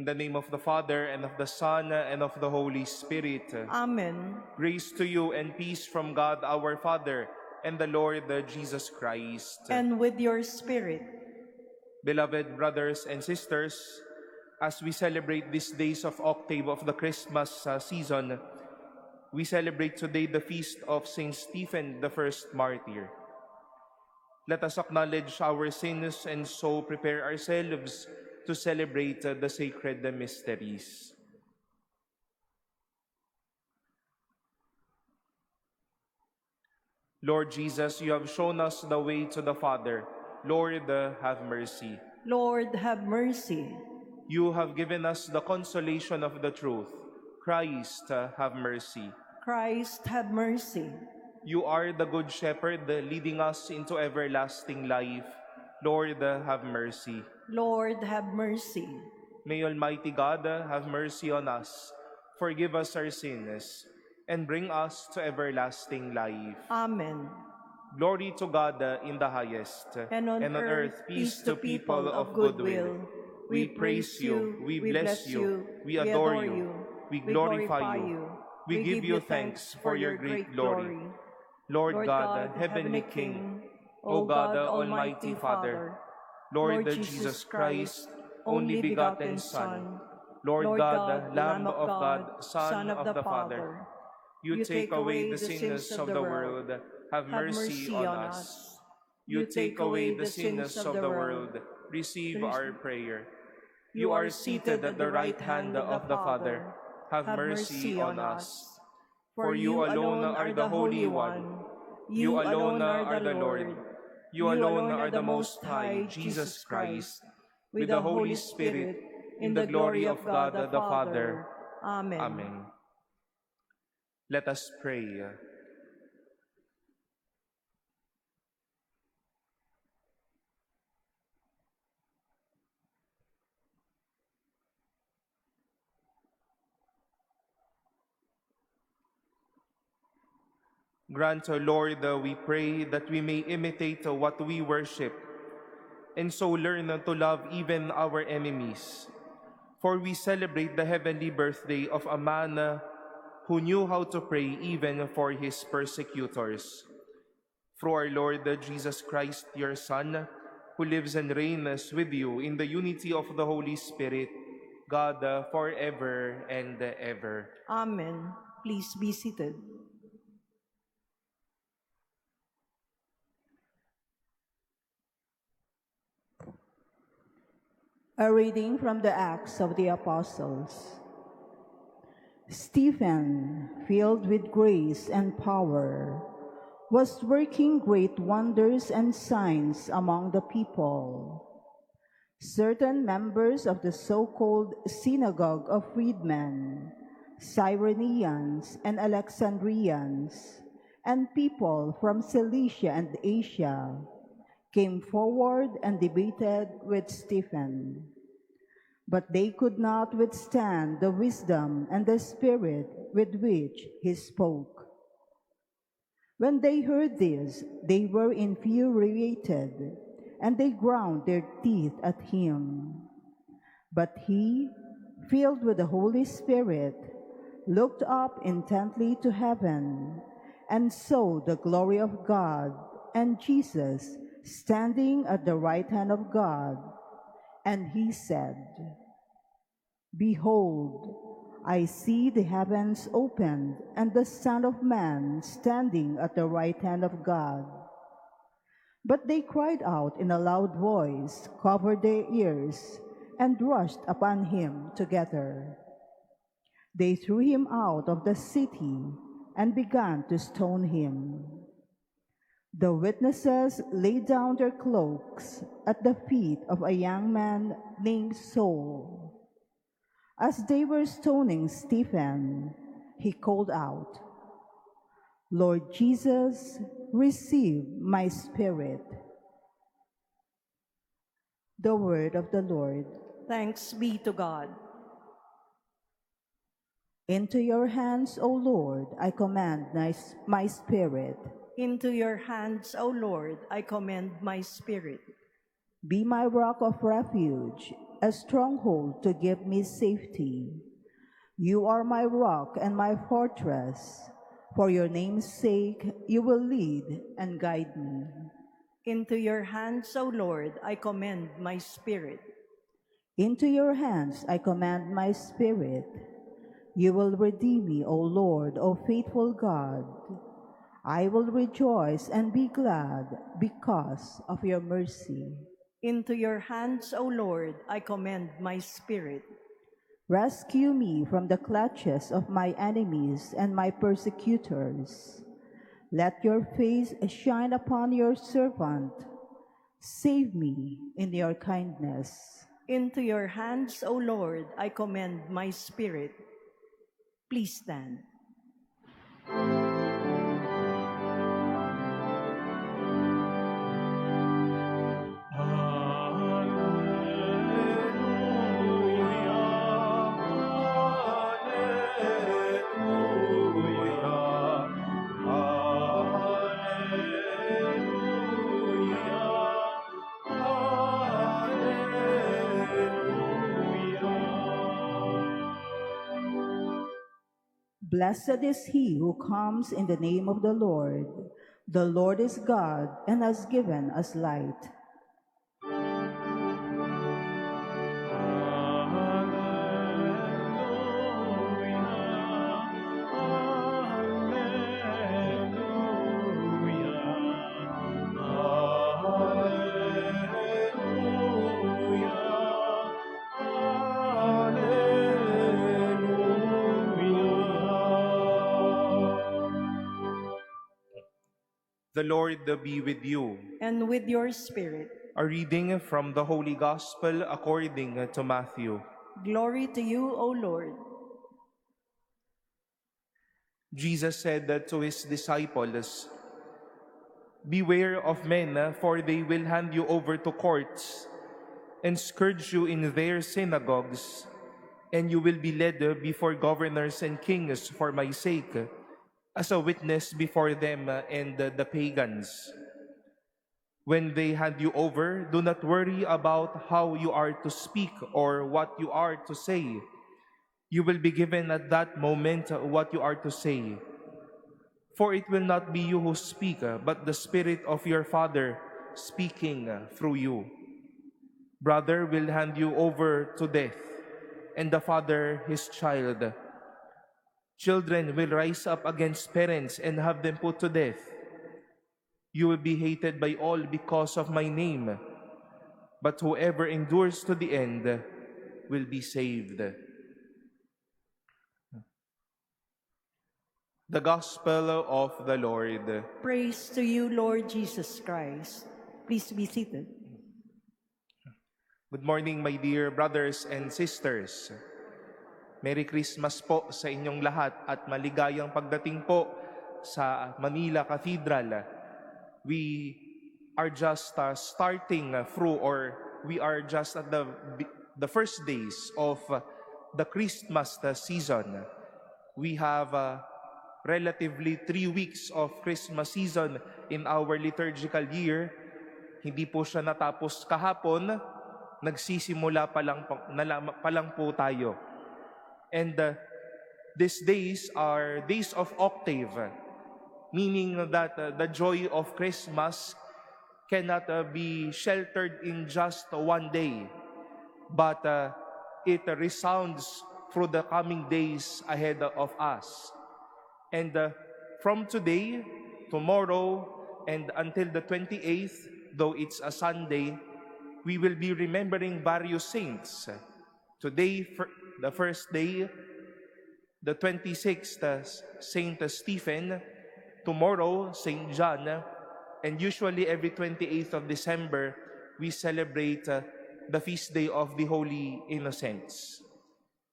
In the name of the Father, and of the Son, and of the Holy Spirit. Amen. Grace to you and peace from God our Father and the Lord Jesus Christ. And with your spirit. Beloved brothers and sisters, as we celebrate these days of octave of the Christmas season, we celebrate today the feast of Saint Stephen, the first martyr. Let us acknowledge our sins and so prepare ourselves to celebrate the sacred mysteries. Lord Jesus, you have shown us the way to the Father. Lord, have mercy. Lord, have mercy. You have given us the consolation of the truth. Christ, have mercy. Christ, have mercy. You are the Good Shepherd, leading us into everlasting life. Lord, have mercy. Lord, have mercy. May Almighty God have mercy on us, forgive us our sins, and bring us to everlasting life. Amen. Glory to God in the highest, And on earth, peace to people of good will. We praise you, we bless you, we adore you, we glorify you, we give you thanks for your great glory. Lord God, Heavenly King, O God, Almighty Father, Lord Jesus Christ, only begotten Son, Lord God, Lamb of God, Son of the Father, you take away the sins of the world, have mercy on us. You take away the sins of the world, receive our prayer. You are seated at the right hand of the Father, have mercy on us. For you alone are the Holy One, you alone are the Lord, you alone are the Most High, Jesus Christ, with the Holy Spirit, in the glory of God the Father. Amen. Amen. Let us pray. Grant, O Lord, we pray that we may imitate what we worship, and so learn to love even our enemies. For we celebrate the heavenly birthday of a man who knew how to pray even for his persecutors. Through our Lord Jesus Christ, your Son, who lives and reigns with you in the unity of the Holy Spirit, God, forever and ever. Amen. Please be seated. A reading from the Acts of the Apostles. Stephen, filled with grace and power, was working great wonders and signs among the people. Certain members of the so-called synagogue of freedmen, Cyrenians and Alexandrians, and people from Cilicia and Asia, came forward and debated with Stephen. But they could not withstand the wisdom and the spirit with which he spoke. When they heard this, they were infuriated, and they ground their teeth at him. But he, filled with the Holy Spirit, looked up intently to heaven, and saw the glory of God, and Jesus standing at the right hand of God. And he said, "Behold, I see the heavens opened, and the Son of Man standing at the right hand of God." But they cried out in a loud voice, covered their ears, and rushed upon him together. They threw him out of the city and began to stone him. The witnesses laid down their cloaks at the feet of a young man named Saul. As they were stoning Stephen, he called out, "Lord Jesus, receive my spirit." The word of the Lord. Thanks be to God. Into your hands, O Lord, I commend my spirit. Into your hands, O Lord, I commend my spirit. Be my rock of refuge a stronghold to give me safety. You are my rock and my fortress. For your name's sake, you will lead and guide me. Into your hands, O Lord, I commend my spirit. Into your hands I command my spirit. You will redeem me, O Lord, O faithful God. I will rejoice and be glad because of your mercy. Into your hands, O Lord, I commend my spirit. Rescue me from the clutches of my enemies and my persecutors. Let your face shine upon your servant. Save me in your kindness. Into your hands, O Lord, I commend my spirit. Please stand. Blessed is he who comes in the name of the Lord. The Lord is God and has given us light. The Lord be with you. And with your spirit. A reading from the Holy Gospel according to Matthew. Glory to you, O Lord. Jesus said to his disciples, "Beware of men, for they will hand you over to courts and scourge you in their synagogues, and you will be led before governors and kings for my sake, as a witness before them and the pagans. When they hand you over, do not worry about how you are to speak or what you are to say. You will be given at that moment what you are to say. For it will not be you who speak, but the Spirit of your Father speaking through you. Brother will hand you over to death, and the father his child. Children will rise up against parents and have them put to death. You will be hated by all because of my name, but whoever endures to the end will be saved." The Gospel of the Lord. Praise to you, Lord Jesus Christ. Please be seated. Good morning, my dear brothers and sisters. Merry Christmas po sa inyong lahat at maligayang pagdating po sa Manila Cathedral. We are just starting through, or we are just at the first days of the Christmas season. We have relatively 3 weeks of Christmas season in our liturgical year. Hindi po siya natapos kahapon, nagsisimula pa lang po tayo. And these days are days of octave, meaning that the joy of Christmas cannot be sheltered in just one day, but it resounds through the coming days ahead of us. And from today, tomorrow, and until the 28th, though it's a Sunday, we will be remembering various saints. Today, the first day, the 26th, Saint Stephen. Tomorrow, Saint John. And usually every 28th of December, we celebrate the feast day of the Holy Innocents.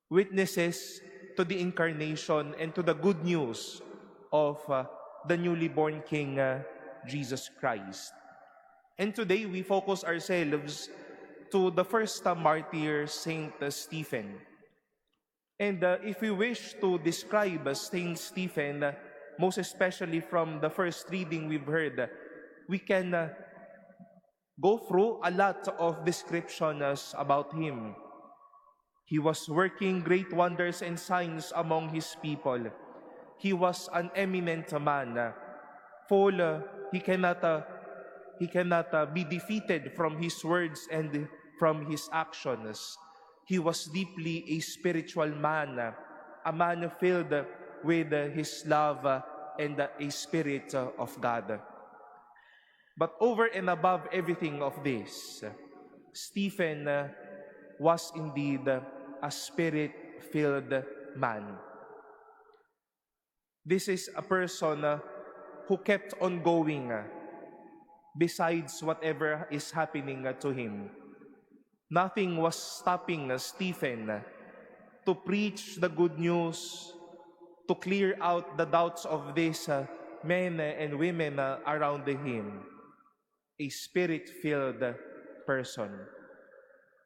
Witnesses to the incarnation and to the good news of the newly born King, Jesus Christ. And today, we focus ourselves to the first martyr, Saint Stephen. And if we wish to describe Saint Stephen, most especially from the first reading we've heard, we can go through a lot of descriptions about him. He was working great wonders and signs among his people. He was an eminent man, full, he cannot be defeated from his words and from his actions. He was deeply a spiritual man, a man filled with his love and a spirit of God. But over and above everything of this, Stephen was indeed a spirit-filled man. This is a person who kept on going besides whatever is happening to him. Nothing was stopping Stephen to preach the good news, to clear out the doubts of these men and women around him. A spirit-filled person.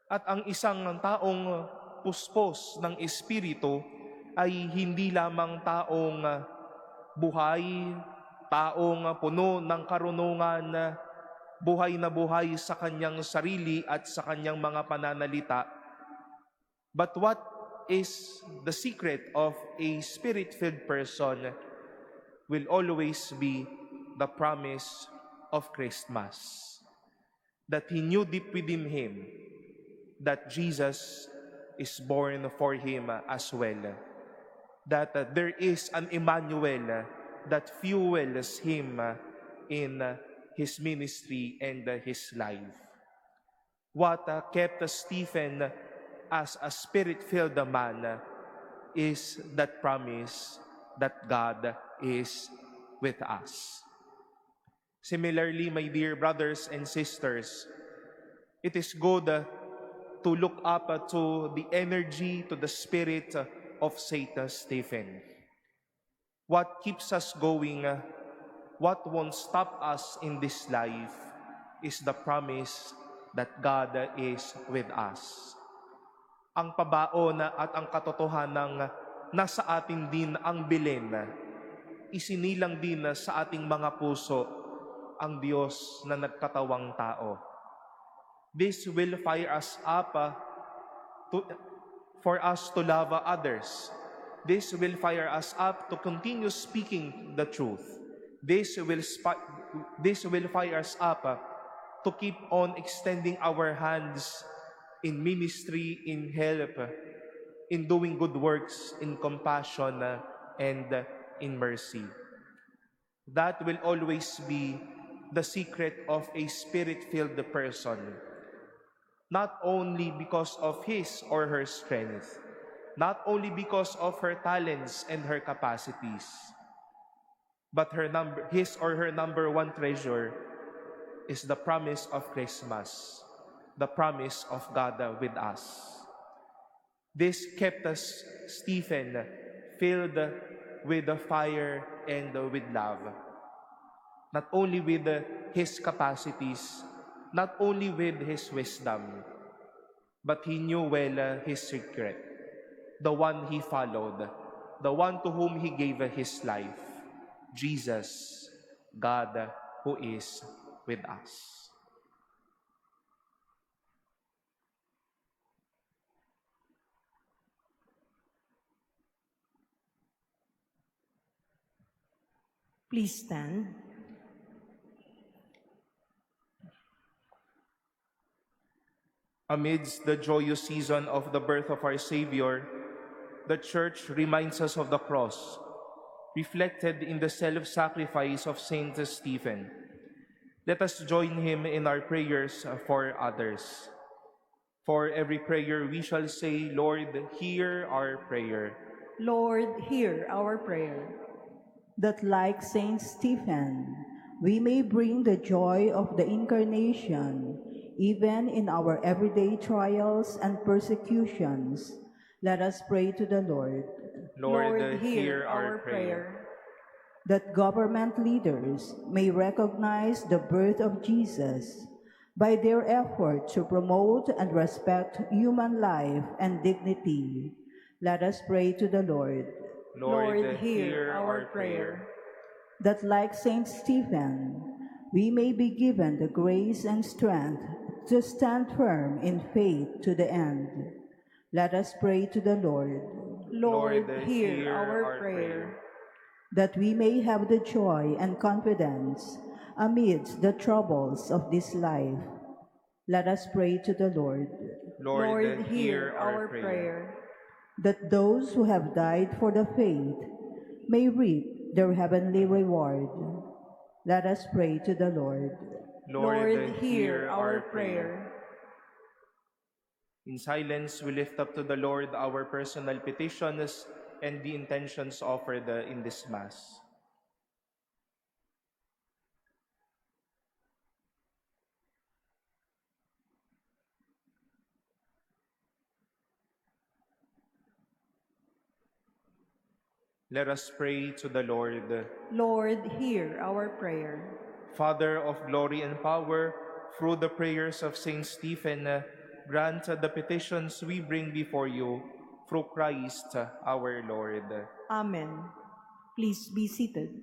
At ang isang taong puspos ng Espiritu ay hindi lamang taong buhay, taong puno ng karunungan, buhay na buhay sa kanyang sarili at sa kanyang mga pananalita. But what is the secret of a spirit-filled person will always be the promise of Christmas. That he knew deep within him that Jesus is born for him as well. That there is an Emmanuel that fuels him in his ministry and his life. What kept Stephen as a spirit-filled man is that promise that God is with us. Similarly, my dear brothers and sisters, it is good to look up to the energy, to the spirit of Saint Stephen. What keeps us going, what won't stop us in this life is the promise that God is with us. Ang pabaon at ang katotohanan nasa atin din ang bilin, isinilang din sa ating mga puso ang Diyos na nagkatawang tao. This will fire us up for us to love others. This will fire us up to continue speaking the truth. This will fire us up to keep on extending our hands in ministry, in help, in doing good works, in compassion, and in mercy. That will always be the secret of a spirit-filled person. Not only because of his or her strength, not only because of her talents and her capacities, but his or her number one treasure is the promise of Christmas, the promise of God with us. This kept us, Stephen, filled with the fire and with love. Not only with his capacities, not only with his wisdom, but he knew well his secret, the one he followed, the one to whom he gave his life, Jesus, God who is with us. Please stand. Amidst the joyous season of the birth of our Savior, the Church reminds us of the cross, reflected in the self-sacrifice of Saint Stephen. Let us join him in our prayers for others. For every prayer we shall say, Lord, hear our prayer. Lord, hear our prayer. That like Saint Stephen, we may bring the joy of the Incarnation even in our everyday trials and persecutions. Let us pray to the Lord. Lord, hear our prayer. That government leaders may recognize the birth of Jesus by their effort to promote and respect human life and dignity. Let us pray to the Lord. Lord, hear our prayer. That like Saint Stephen, we may be given the grace and strength to stand firm in faith to the end. Let us pray to the Lord. Lord, hear our prayer. That we may have the joy and confidence amidst the troubles of this life. Let us pray to the Lord. Lord, hear our prayer. That those who have died for the faith may reap their heavenly reward. Let us pray to the Lord. Lord, hear our prayer. In silence, we lift up to the Lord our personal petitions and the intentions offered in this Mass. Let us pray to the Lord. Lord, hear our prayer. Father of glory and power, through the prayers of Saint Stephen, grant the petitions we bring before you through Christ our Lord. Amen. Please be seated.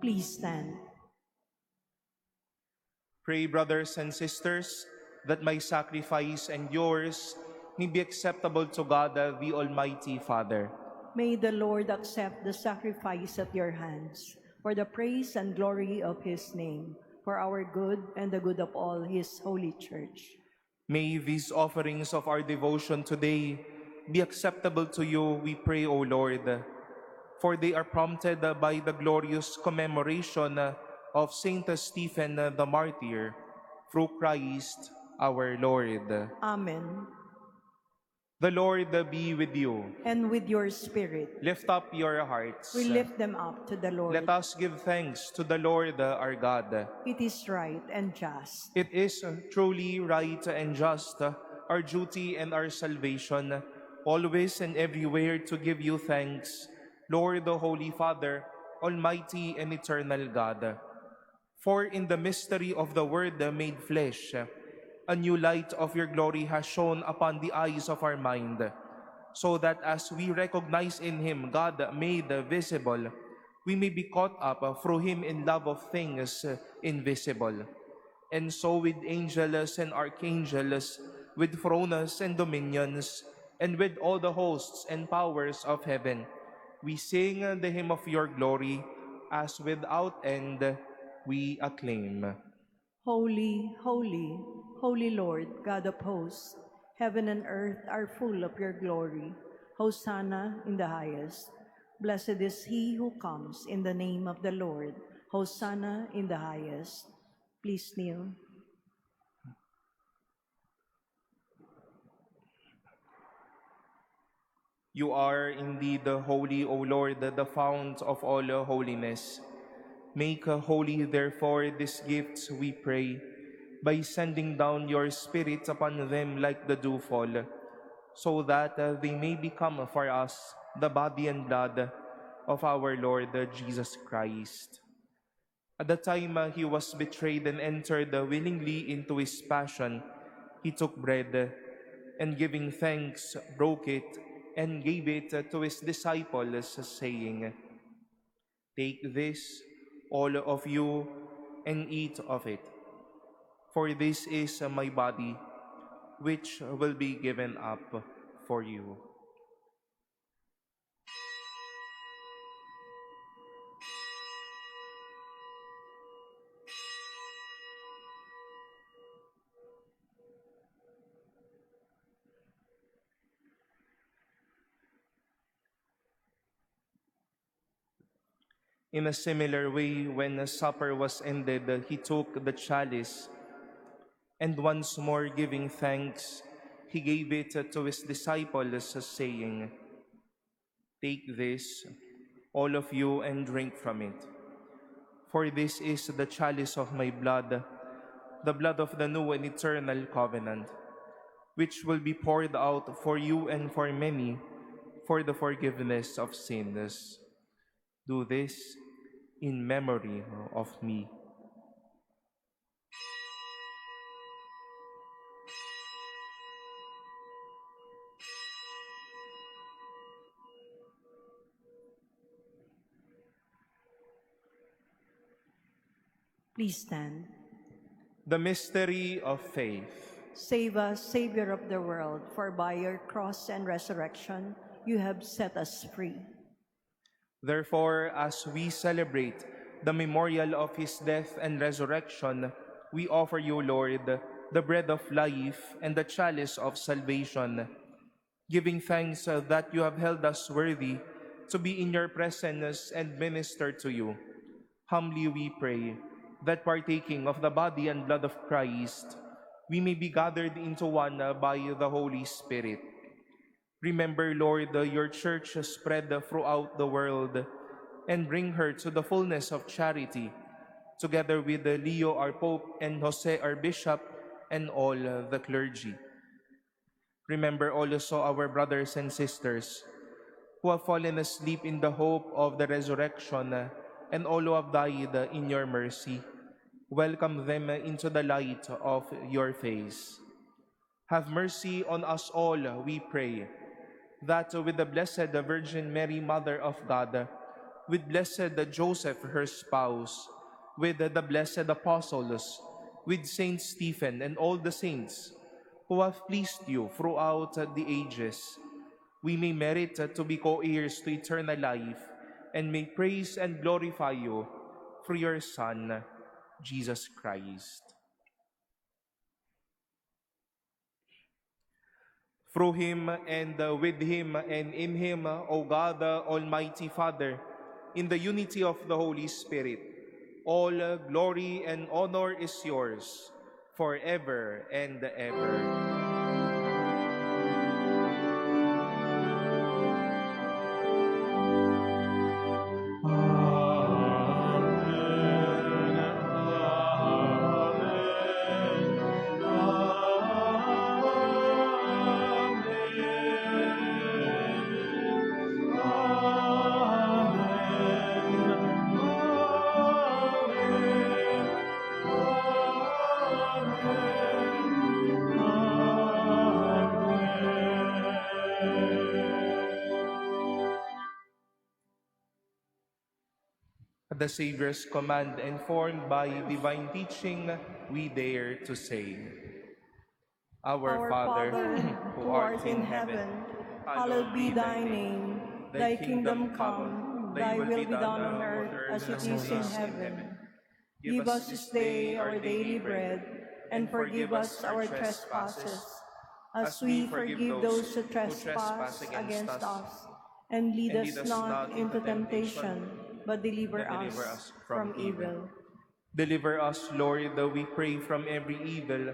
Please stand. Pray, brothers and sisters, that my sacrifice and yours may be acceptable to God, the Almighty Father. May the Lord accept the sacrifice at your hands for the praise and glory of his name, for our good and the good of all his holy church. May these offerings of our devotion today be acceptable to you, we pray, O Lord, for they are prompted by the glorious commemoration of Saint Stephen the Martyr, through Christ our Lord. Amen. The Lord be with you. And with your spirit, Lift up your hearts. we lift them up to the Lord. Let us give thanks to the Lord our God. It is right and just. It is truly right and just, our duty and our salvation, always and everywhere to give you thanks, Lord, the Holy Father, Almighty and eternal God. For in the mystery of the Word made flesh, a new light of your glory has shone upon the eyes of our mind, so that as we recognize in him God made visible, we may be caught up through him in love of things invisible. And so with angels and archangels, with thrones and dominions, and with all the hosts and powers of heaven, we sing the hymn of your glory, as without end we acclaim. Holy, holy, holy Lord, God of hosts, heaven and earth are full of your glory. Hosanna in the highest. Blessed is he who comes in the name of the Lord. Hosanna in the highest. Please kneel. You are indeed holy, O Lord, the fount of all holiness. Make holy, therefore, these gifts, we pray, by sending down your Spirit upon them like the dewfall, so that they may become for us the body and blood of our Lord Jesus Christ. At the time he was betrayed and entered willingly into his passion, he took bread, and giving thanks, broke it, and gave it to his disciples, saying, "Take this, all of you, and eat of it, for this is my body, which will be given up for you." In a similar way, when supper was ended, he took the chalice, and once more giving thanks, he gave it to his disciples, saying, "Take this, all of you, and drink from it. For this is the chalice of my blood, the blood of the new and eternal covenant, which will be poured out for you and for many for the forgiveness of sins. Do this in memory of me." Please stand. The mystery of faith. Save us, Savior of the world, for by your cross and resurrection you have set us free. Therefore, as we celebrate the memorial of his death and resurrection, we offer you, Lord, the bread of life and the chalice of salvation, giving thanks that you have held us worthy to be in your presence and minister to you. Humbly we pray that partaking of the body and blood of Christ, we may be gathered into one by the Holy Spirit. Remember, Lord, your church spread throughout the world, and bring her to the fullness of charity, together with Leo our Pope and Jose our Bishop and all the clergy. Remember also our brothers and sisters who have fallen asleep in the hope of the resurrection, and all who have died in your mercy. Welcome them into the light of your face. Have mercy on us all, we pray, that with the Blessed Virgin Mary, Mother of God, with Blessed Joseph, her spouse, with the blessed apostles, with Saint Stephen and all the saints who have pleased you throughout the ages, we may merit to be co-heirs to eternal life, and may praise and glorify you through your Son, Jesus Christ. Through him, and with him, and in him, O God, Almighty Father, in the unity of the Holy Spirit, all glory and honor is yours forever and ever. At the Savior's command, informed by divine teaching, we dare to say, Our Father, who art in heaven, hallowed be thy name. Thy kingdom come, thy will be done on earth as it is in heaven. Give us this day our daily bread, and forgive us our trespasses, as we forgive those who trespass against us. And lead us not into temptation, but deliver us from evil. Deliver us, Lord, we pray, from every evil.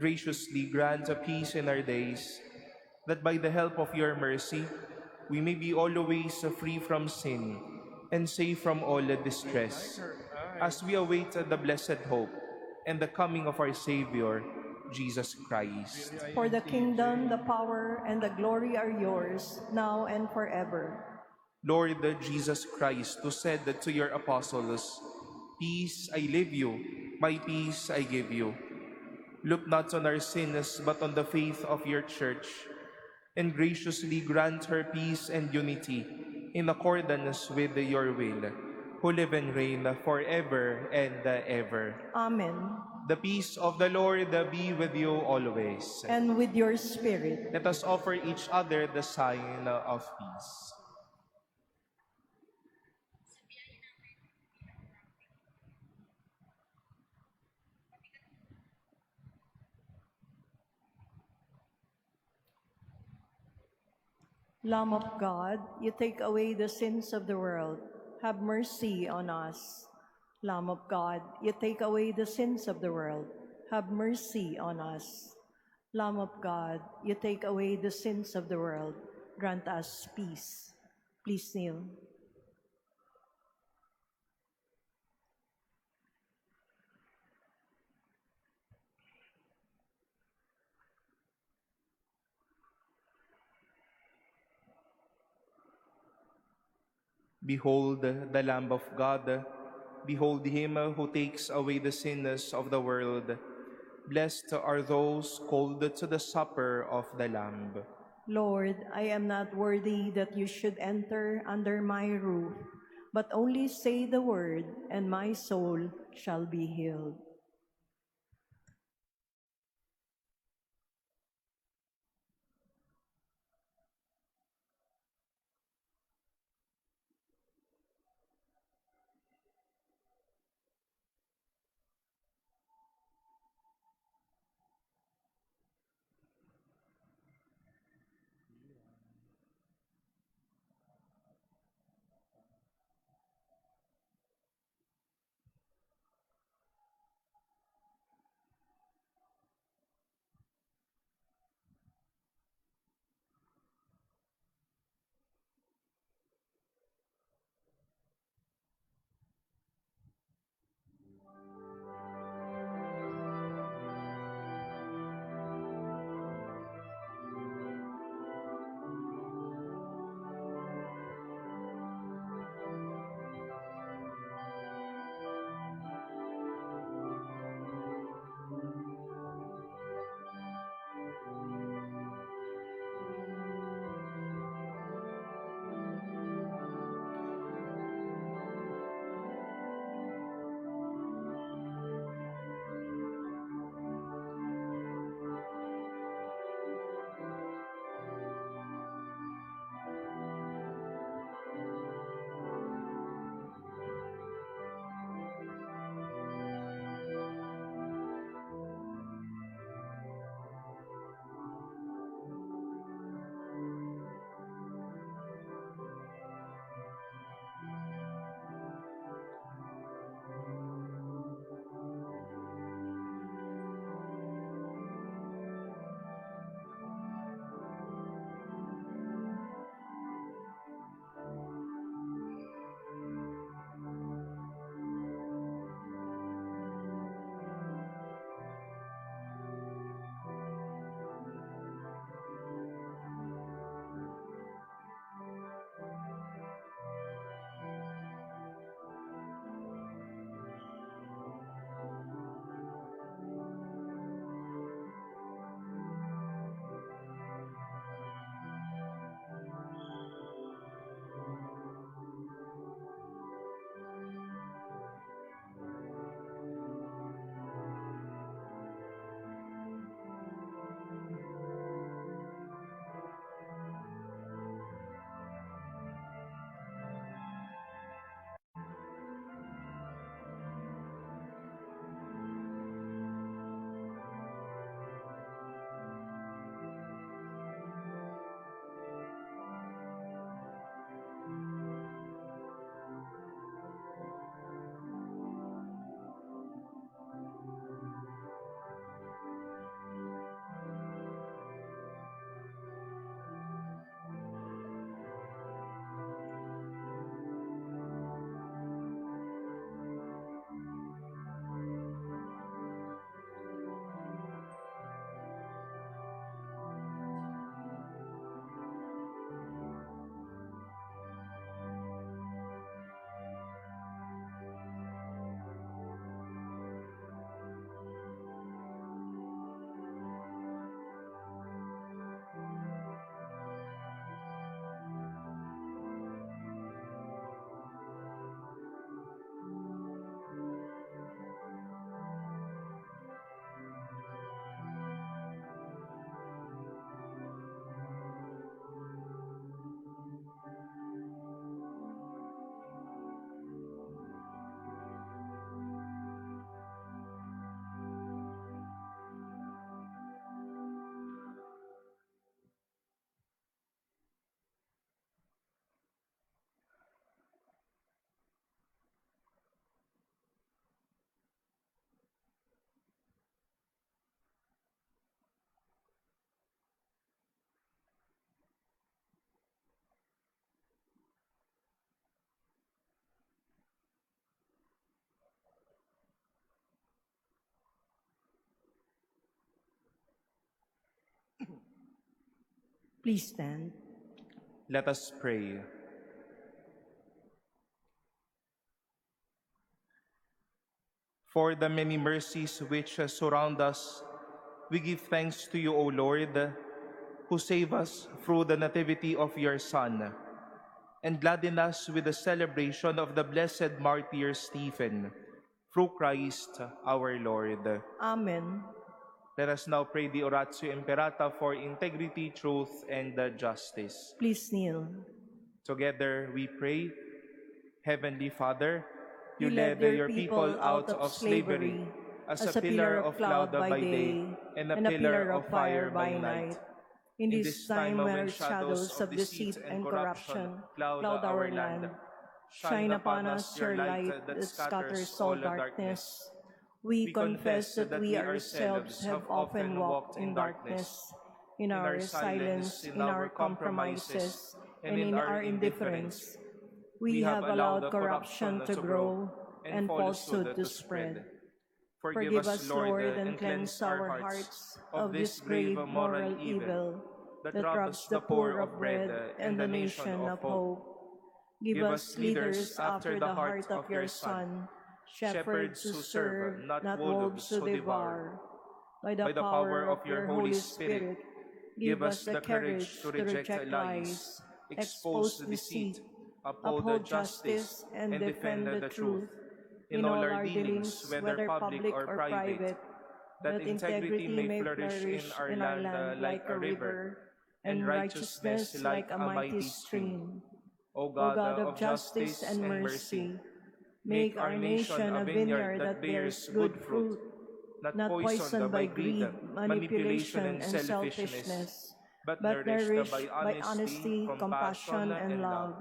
Graciously grant a peace in our days, that by the help of your mercy, we may be always free from sin and safe from all distress, as we await the blessed hope and the coming of our Savior, Jesus Christ. For the kingdom, the power, and the glory are yours, now and forever. Lord Jesus Christ, who said to your apostles, "Peace I leave you, my peace I give you," Look not on our sins, but on the faith of your church, and graciously grant her peace and unity in accordance with your will, who live and reign forever and ever. Amen. The peace of the Lord be with you always. And with your spirit. Let us offer each other the sign of peace. Lamb of God, you take away the sins of the world. Have mercy on us. Lamb of God, you take away the sins of the world. Have mercy on us. Lamb of God, you take away the sins of the world. Grant us peace. Please kneel. Behold the Lamb of God. Behold him who takes away the sins of the world. Blessed are those called to the supper of the Lamb. Lord, I am not worthy that you should enter under my roof, but only say the word, and my soul shall be healed. Please stand. Let us pray. For the many mercies which surround us, we give thanks to you, O Lord, who save us through the nativity of your Son, and gladden us with the celebration of the blessed martyr Stephen, through Christ our Lord. Amen. Let us now pray the Oratio Imperata for integrity, truth, and justice. Please kneel. Together we pray, Heavenly Father, you led led your people out of slavery as a pillar of cloud by day and a pillar of fire by night. In this time when shadows of deceit and corruption cloud our land, shine upon us your light that scatters all darkness. We confess that we ourselves have often walked in darkness, in our silence, in our compromises, and in our indifference. We have allowed corruption to grow and falsehood to spread. Forgive us, Lord, and cleanse our hearts of this grave moral evil that robs the poor of bread and the nation of hope. Give us leaders after the heart of your Son, shepherds who serve, not wolves who devour. By the power of your Holy Spirit, give us the courage to reject lies, expose deceit, uphold justice, and defend the truth. In all our dealings, whether public or private, that integrity may flourish in our land like a river, and righteousness like a mighty stream. O God of justice and mercy, make our nation a vineyard that bears good fruit, not poisoned by greed, manipulation, and selfishness, but nourished by honesty, compassion, and love.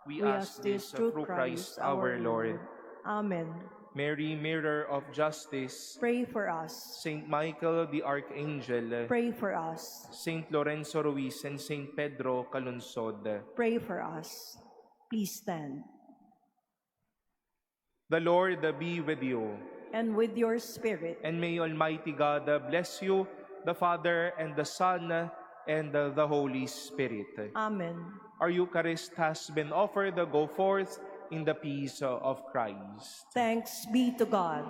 We ask this through Christ our Lord. Amen. Mary, Mirror of Justice, Pray for us. Saint Michael the Archangel, Pray for us. Saint Lorenzo Ruiz and Saint Pedro Calunsod, Pray for us. Please stand. the Lord be with you. And with your spirit. And may Almighty God bless you, the Father, and the Son, and the Holy Spirit. Amen. Our Eucharist has been offered. Go forth in the peace of Christ. Thanks be to God.